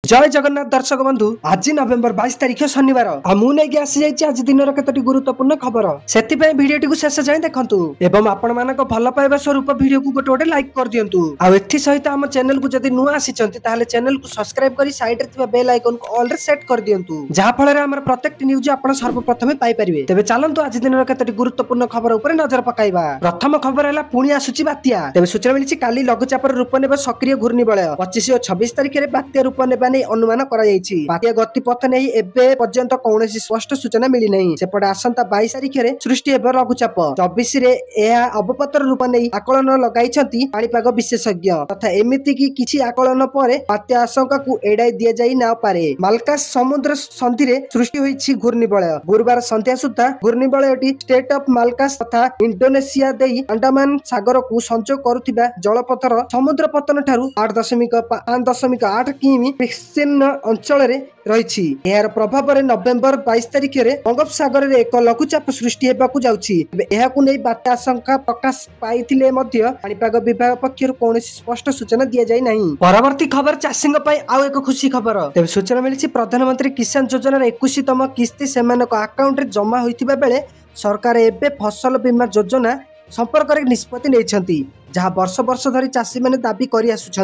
जय जगन्नाथ दर्शक बंधु आज नवेम्बर 22 तारिख शनिवार मुझे आसी आज दिन कतोटी गुरुत्वपूर्ण खबर से भिडियो टी शेष जाए देखु एवं आपण मान भल पाइबा स्वरूप भिडियो को गोटे लाइक कर दिंतु आथि सहित आम चैनल को जदि नुआ आसी चैनल को सब्सक्राइब कर साइड रे बेल आइकन को ऑल रे सेट कर दिंतु जहाँ फल आम प्रत्येक न्यूज आप सर्वप्रथम पाइपर तेज चलतु आज दिन कतोटी गुरुत्वपूर्ण खबर उपर नजर पकाइबा। प्रथम खबर है पुणी आसुची बात्या तेज सूचना मिली काली लघुचापर रूप ने सक्रिय घूर्णिबलय 25 और 26 तारिख में बात्या रूप ने अनुमान बात्या गतिपथ नहीं एबे पर्यंत कौन स्पष्ट सूचना मिली नहीं सेपटे आसंता 22 तारिख में सृष्टि हेब लघुचाप 24 रे अवपतर रूप नहीं आकलन लगाई पाणीपाग विशेषज्ञ तथा एमिति की किछि आकलन पर बात्या आशंका को एड़ाई दि जाई ना पारे। मालकास समुद्र संधि रे सृष्टि होईछि घूर्णिबलय गुरुवार संध्या सुधा घूर्णिबलयटी स्टेट ऑफ मालकास तथा इंडोनेशिया देई अंडमान सागर को संचोग करुथिबा जलपथर समुद्र पतन ठारू 8.8 किमी अंचल रही यार प्रभाव में नवेम्बर 22 तारिख में बंगोपसागर में एक लघुचाप सृष्टि होगाकू जाऊँगी बात्या आशंका प्रकाश पाई पाणीपाग विभाग पक्षर कौन स्पष्ट सूचना दि जाए ना। परवर्ती खबर चाषी आउ एक खुशी खबर तेज सूचना मिली प्रधानमंत्री किसान योजना 21तम किस्ती से आकाउंट जमा होता बेले सरकार एवं फसल बीमा योजना संपर्क में निष्पत्ति नहीं जहाँ वर्ष वर्ष धरी चाषी मैंने दाबी कर आसुंच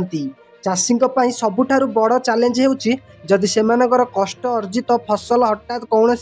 चाषी सबुठारु बड़ चैलेंज होउची जदि सेमानकर कष्ट अर्जित फसल हठात कौन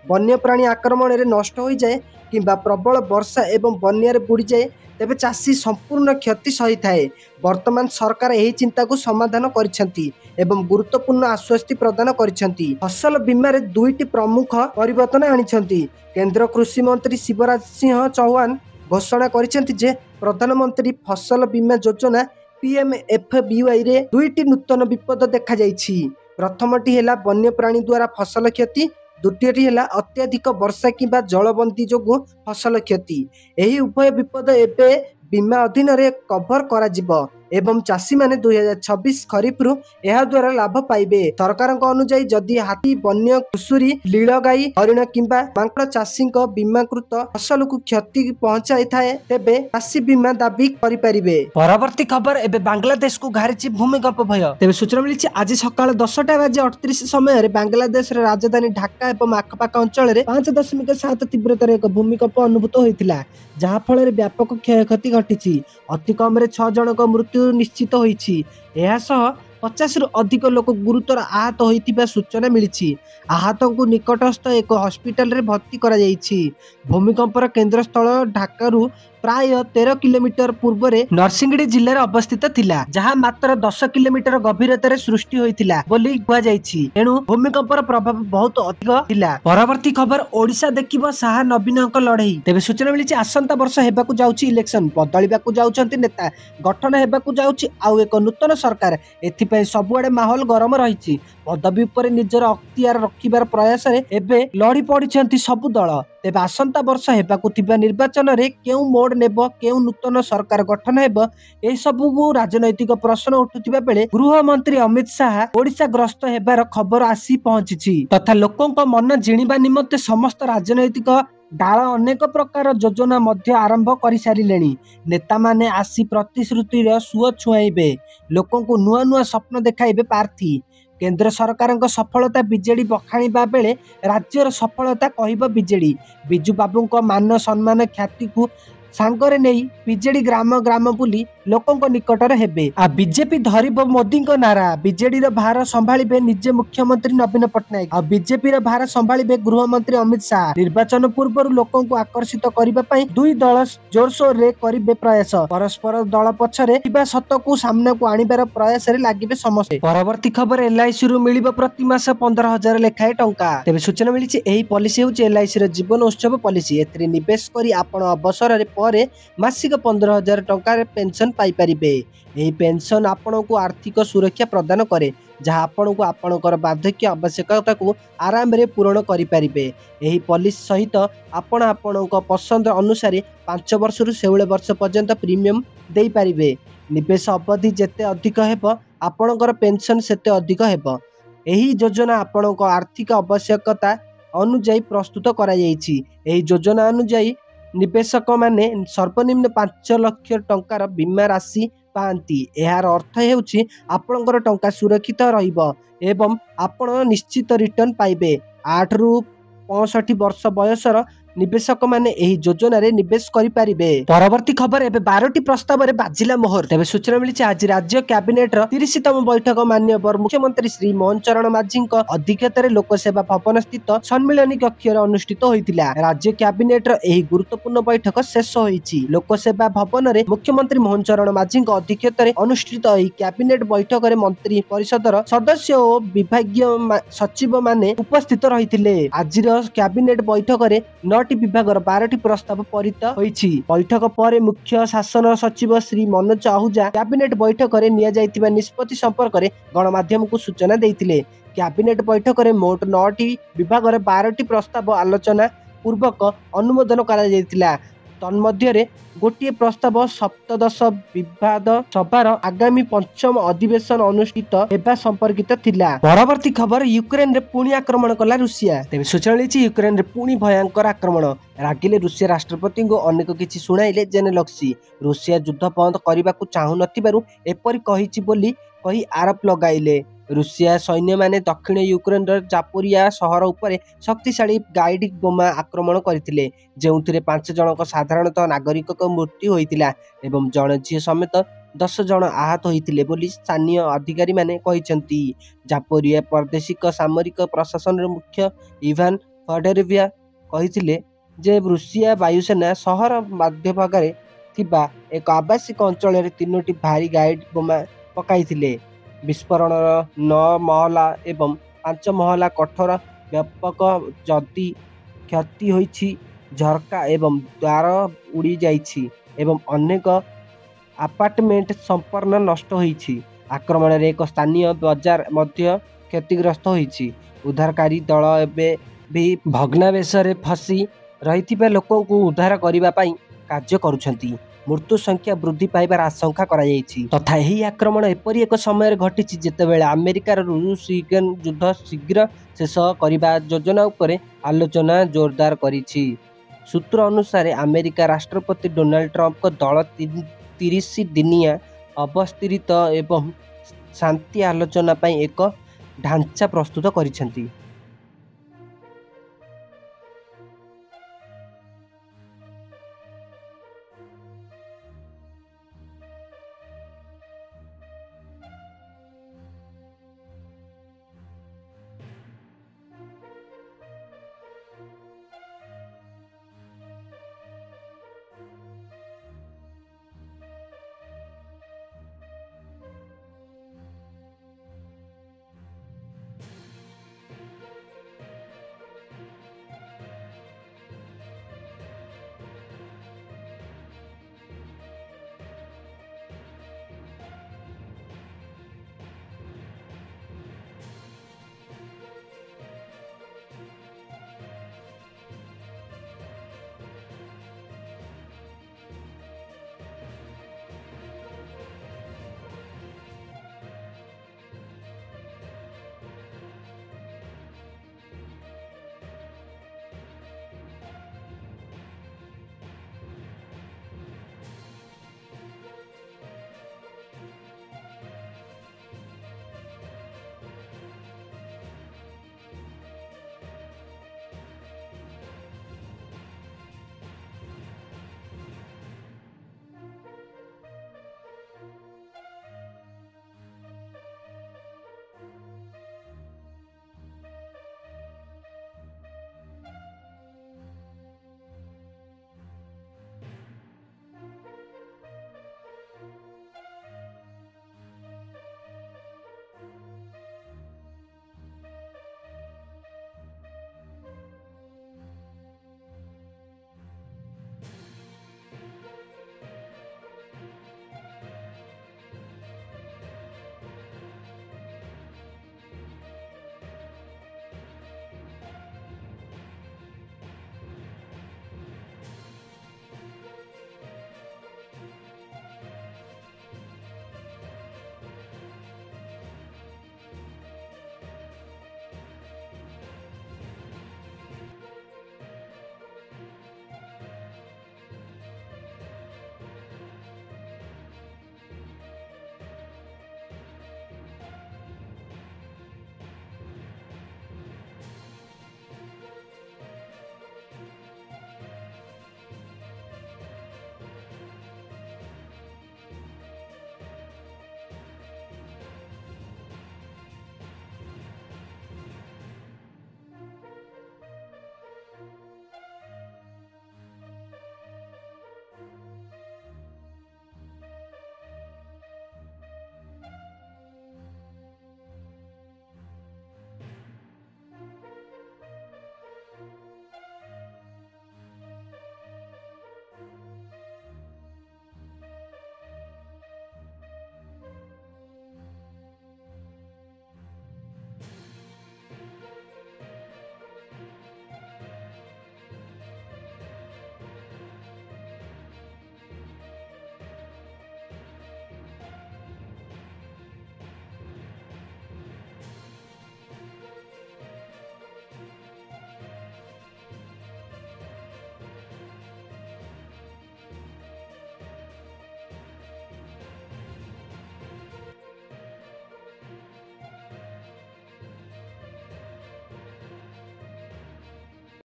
वन्य प्राणी आक्रमण में नष्ट हो जाए किंबा प्रबल वर्षा एवं बन्या बुड़ी जाए तेबे चाषी संपूर्ण क्षति सही थाए। वर्तमान सरकार यही चिंता को समाधान करिसेंती एवं गुरुत्वपूर्ण आश्वस्ति प्रदान करिसेंती। फसल बीमा रे दुईटी प्रमुख परिवर्तन आनिसेंती। केंद्र कृषि मंत्री शिवराज सिंह चौहान घोषणा करिसेंती जे प्रधानमंत्री फसल बीमा योजना PMFBY रे दुईटी नूतन विपद देखा जाइछि। प्रथमटी है वन्य प्राणी द्वारा फसल क्षति द्वितीयटी है अत्याधिक वर्षा किंबा जलबंदी जोगु फसल क्षति। एही उभय विपद एबे बीमा अधीन रे कभर करा जिवो एवं चाषी माने 2026 खरीफ रु यह द्वारा लाभ पाइबे। सरकार अनुଯାयी जदि हाथी वन्य घुषुरी लीलगाई हरिण किंबा मांकड़ चाषी बीमाकृत फसल को क्षति पहुंचाई थाए तेबे चाषी बीमा दाबी करि परिबे। परवर्ती खबर एबे बांग्लादेश को घारिछि भूमिकंप भय तेबे सूचना मिली आज सकाळ 10:38 समय बांग्लादेश राजधानी ढाका एवं आखपाख अंचल 5.7 तीव्रतार एक भूमिकंप अनुभूत होइतिला जहाँ फल व्यापक क्षयक्षति घटी अति कम 6 जनक मृत्यु निश्चित होइछि। एहा सह 50 रु अधिक लोक गुरुतर आहत होइतिबा सूचना मिली। आहत को निकटस्थ एक हॉस्पिटल रे भर्ती करा जाइछि। भूमिकंपर केंद्र स्थल ढाकारु प्राय 13 किलोमीटर पूर्व नरसिंगड़ी जिले अवस्थित थिला जहाँ मात्र 10 किलोमीटर गभीरतार सृष्टि होइतिला बोली कुआ जाइछि। एणु भूमिकंपर प्रभाव बहुत अधिक थिला। परवर्ती खबर ओडिशा देखिबो साहा नवीनक लड़ाई तेबे सूचना मिली आसंता वर्ष हेबाकू जाउछि इलेक्शन बदलिबाकू जाउछंती नेता गठन हेबाकू जाउछि आउ एक नूतन सरकार एथिपय सबुआडे माहौल गरम रहिछि। पदवी उपर निजर अख्तियार रखिबार प्रयास रे एबे लड़ी पड़िछंती सबु दल तेबे आसंता वर्ष हेबाकू थिबा निर्वाचन रे केउ मोड नेबो केउ नूतन सरकार गठन हेबो ए सबु राजनैतिक प्रश्न उठुथिबा बेले गृह मंत्री अमित शाह ओडिशा ग्रस्त हेबार खबर आसी पहुंचीछि तथा लोकंक मन जिणिबा निमंते समस्त राजनैतिक डाल अनेक प्रकार योजना मध्य आरंभ कर सारिलेनी। नेता माने आसी प्रतिश्रुति सुओ छुआइबे लोकों को नुआ नुआ स्वप्न देखाइबे प्रार्थी। केंद्र सरकार सफलता बीजेडी बखाणिबा बेले राज्यर सफलता कहब बीजेडी बिजू बाबू मान सम्मान ख्याति को सांगरे नहीं बीजेडी ग्राम ग्राम बुली लोकों निकटर हेबे। आ बीजेपी धरिब मोदी नारा बीजेडी भार संभाळिबे निजे मुख्यमंत्री नवीन पट्टनायक आ बीजेपी भार संभाळिबे गृहमंत्री अमित शाह। निर्वाचन पूर्व लोकों को आकर्षित करबा पई दुई दल जोरसोर रे करिबे प्रयास परस्पर दल पछरे थिबा सत्य को सामने को आनिबार प्रयास रे लागिबे समस्त। परवर्ती खबर LIC रु मिलिबो प्रति मास 15,000 लेखाए टंका तेबे सूचना मिलिछि एही पॉलिसी होछि LIC रे जीवन उत्सव पॉलिसी। एतरे निवेश करी आपण अवसर रे परे मासिक 15,000 टंका रे पेंशन पाई परिबे। एही पेंशन आपण को आर्थिक सुरक्षा प्रदान करे जहाँ आपण को आपणकर बार्धक्य आवश्यकता को आराम रे पूरण करि परिबे। एही पॉलिसी सहित आपण आपणक पसंद अनुसार 5 वर्ष रु 16 वर्ष पर्यंत प्रीमियम देई परिबे। निवेश अवधि जेते अधिक हेबो आपणकर पेंशन सेते अधिक हेबो। एही योजना आपणक आर्थिक आवश्यकता अनुसार प्रस्तुत करा जाइछि। एही योजना अनुसार निवेशक माने सर्वनिम्न 5 लाख टंकार बीमा राशि ପାଆନ୍ତି। ଏହାର ଅର୍ଥ ହେଉଛି ଆପଣଙ୍କର ଟଙ୍କା ସୁରକ୍ଷିତ ରହିବ ଏବଂ ଆପଣ ନିଶ୍ଚିତ ରିଟର୍ଣ୍ଣ ପାଇବେ। 8 ରୁ 65 ବର୍ଷ ବୟସର ନିବେଶକମାନେ ଏହି ଯୋଜନାରେ ନିବେଶ କରିପାରିବେ। ପରବର୍ତ୍ତୀ ଖବର ଏବେ 12ଟି ପ୍ରସ୍ତାବରେ ବାଜିଲା ମୋହର। ତେବେ ସୂଚନା ମିଳିଛି ଆଜି ରାଜ୍ୟ କ୍ୟାବିନେଟର 30ତମ ବୈଠକ ମାନ୍ୟବର ମୁଖ୍ୟମନ୍ତ୍ରୀ ଶ୍ରୀ ମୋହନ ଚରଣ ମାଝୀଙ୍କ ଅଧ୍ୟକ୍ଷତାରେ ଲୋକସେବା ଭବନ ସ୍ଥିତ ସମ୍ମିଳନୀ କକ୍ଷରେ ଅନୁଷ୍ଠିତ ହୋଇଥିଲା। ରାଜ୍ୟ କ୍ୟାବିନେଟର ଏହି ଗୁରୁତ୍ୱପୂର୍ଣ୍ଣ ବୈଠକ ଶେଷ ହୋଇଛି। ଲୋକସେବା ଭବନରେ ମୁଖ୍ୟମନ୍ତ୍ରୀ ମୋହନ ଚରଣ ମାଝୀଙ୍କ ଅଧ୍ୟକ୍ଷତାରେ ଅନୁଷ୍ଠିତ ଏହି କ୍ୟାବିନେଟ ବୈଠକରେ ମନ୍ତ୍ରୀ ପରିଷଦର ସଦସ୍ୟ ଓ ବିଭାଗୀୟ ସଚିବମାନେ ଉପସ୍ଥିତ ରହିଥିଲେ। ଆଜିର କ୍ୟାବିନେଟ ବୈଠକରେ 9ଟି ବିଭାଗର 12ଟି ପ୍ରସ୍ତାବ ପାରିତ ହୋଇଛି। ବୈଠକ ପରେ ମୁଖ୍ୟ ଶାସନ ସଚିବ ଶ୍ରୀ ମନୋଜ ଆହୁଜା କ୍ୟାବିନେଟ ବୈଠକରେ ନିଆଯାଇଥିବା ନିଷ୍ପତ୍ତି ସମ୍ପର୍କରେ ଗଣମାଧ୍ୟମକୁ ସୂଚନା ଦେଇଥିଲେ। କ୍ୟାବିନେଟ ବୈଠକରେ ମୋଟ 9ଟି ବିଭାଗର 12ଟି ପ୍ରସ୍ତାବ ଆଲୋଚନା ପୂର୍ବକ ଅନୁମୋଦନ କରାଯାଇଥିଲା। ତନ୍ମଧ୍ୟରେ ଗୋଟିଏ ପ୍ରସ୍ତାବ ସପ୍ତଦଶ ବିବାଦ ସଭାର ଆଗାମୀ 5ମ ଅଧିବେଶନ ଅନୁଷ୍ଠିତ ହେବା ସମ୍ପର୍କିତ ଥିଲା। ପରବର୍ତ୍ତୀ ଖବର ୟୁକ୍ରେନରେ ପୁଣି ଆକ୍ରମଣ କଲା ରୁଷିଆ। ତେବେ ସୂଚନା ମିଳିଛି ୟୁକ୍ରେନରେ ପୁଣି ଭୟଙ୍କର ଆକ୍ରମଣ। ରାଗିଲେ ରୁଷିଆ ରାଷ୍ଟ୍ରପତିଙ୍କୁ ଅନେକ କିଛି ଶୁଣାଇଲେ ଜେନେଲସ୍କି। ରୁଷିଆ ଯୁଦ୍ଧ ବନ୍ଦ କରିବାକୁ ଚାହୁଁନଥିବାରୁ ଏପରି କହିଛି ବୋଲି କହି ଆରୋପ ଲଗାଇଲେ। ରୁଷିଆ ସୈନ୍ୟମାନେ ଦକ୍ଷିଣ ୟୁକ୍ରେନର ଜାପୋରିଆ ସହର ଉପରେ ଶକ୍ତିଶାଳୀ ଗାଇଡ୍ ବୋମା ଆକ୍ରମଣ କରିଥିଲେ, ଯେଉଁଥିରେ 5 ଜଣଙ୍କ ସାଧାରଣତଃ ନାଗରିକଙ୍କ ମୃତ୍ୟୁ ହୋଇଥିଲା ଏବଂ ଜଣେ ଝିଅ ସମେତ 10 ଜଣ ଆହତ ହୋଇଥିଲେ ବୋଲି ସ୍ଥାନୀୟ ଅଧିକାରୀମାନେ କହିଛନ୍ତି। ଜାପୋରିଆ ପ୍ରାଦେଶିକ ସାମରିକ ପ୍ରଶାସନର ମୁଖ୍ୟ ଇଭାନ ଫେଡୋରୋଭିଆ କହିଥିଲେ ଯେ ରୁଷିଆ ବାୟୁସେନା ସହର ମଧ୍ୟଭାଗରେ ଥିବା ଏକ ଆବାସିକ ଅଞ୍ଚଳରେ 3ଟି ଭାରୀ ଗାଇଡ୍ ବୋମା ପକାଇଥିଲେ। ବିସ୍ଫୋରଣର 9 ମହଲା ଏବଂ 5 ମହଲା କଠୋର ବ୍ୟାପକ ଯଦି କ୍ଷତି ହୋଇଛି। ଝରକା ଏବଂ ଦ୍ୱାର ଉଡ଼ିଯାଇଛି ଏବଂ ଅନେକ ଆପାର୍ଟମେଣ୍ଟ ସମ୍ପୂର୍ଣ୍ଣ ନଷ୍ଟ ହୋଇଛି। ଆକ୍ରମଣରେ ଏକ ସ୍ଥାନୀୟ ବଜାର ମଧ୍ୟ କ୍ଷତିଗ୍ରସ୍ତ ହୋଇଛି। ଉଦ୍ଧାରକାରୀ ଦଳ ଏବେ ବି ଭଗ୍ନାବଶେଷରେ ଫସି ରହିଥିବା ଲୋକଙ୍କୁ ଉଦ୍ଧାର କରିବା ପାଇଁ କାର୍ଯ୍ୟ କରୁଛନ୍ତି। ମୃତ୍ୟୁ ସଂଖ୍ୟା ବୃଦ୍ଧି ପାଇବାର ଆଶଙ୍କା କରାଯାଇଛି। ତଥା ଏହି ଆକ୍ରମଣ ଏପରି ଏକ ସମୟରେ ଘଟିଛି ଯେତେବେଳେ ଆମେରିକାର ରୁଷ-ୟୁକ୍ରେନ ଯୁଦ୍ଧ ଶୀଘ୍ର ଶେଷ କରିବା ଯୋଜନା ଉପରେ ଆଲୋଚନା ଜୋରଦାର କରିଛି। ସୂତ୍ର ଅନୁସାରେ ଆମେରିକା ରାଷ୍ଟ୍ରପତି ଡୋନାଲ୍ଡ ଟ୍ରମ୍ପଙ୍କ ଦଳ 30 ଦିନିଆ ଅବସ୍ଥିରିତ ଏବଂ ଶାନ୍ତି ଆଲୋଚନା ପାଇଁ ଏକ ଢାଞ୍ଚା ପ୍ରସ୍ତୁତ କରିଛନ୍ତି।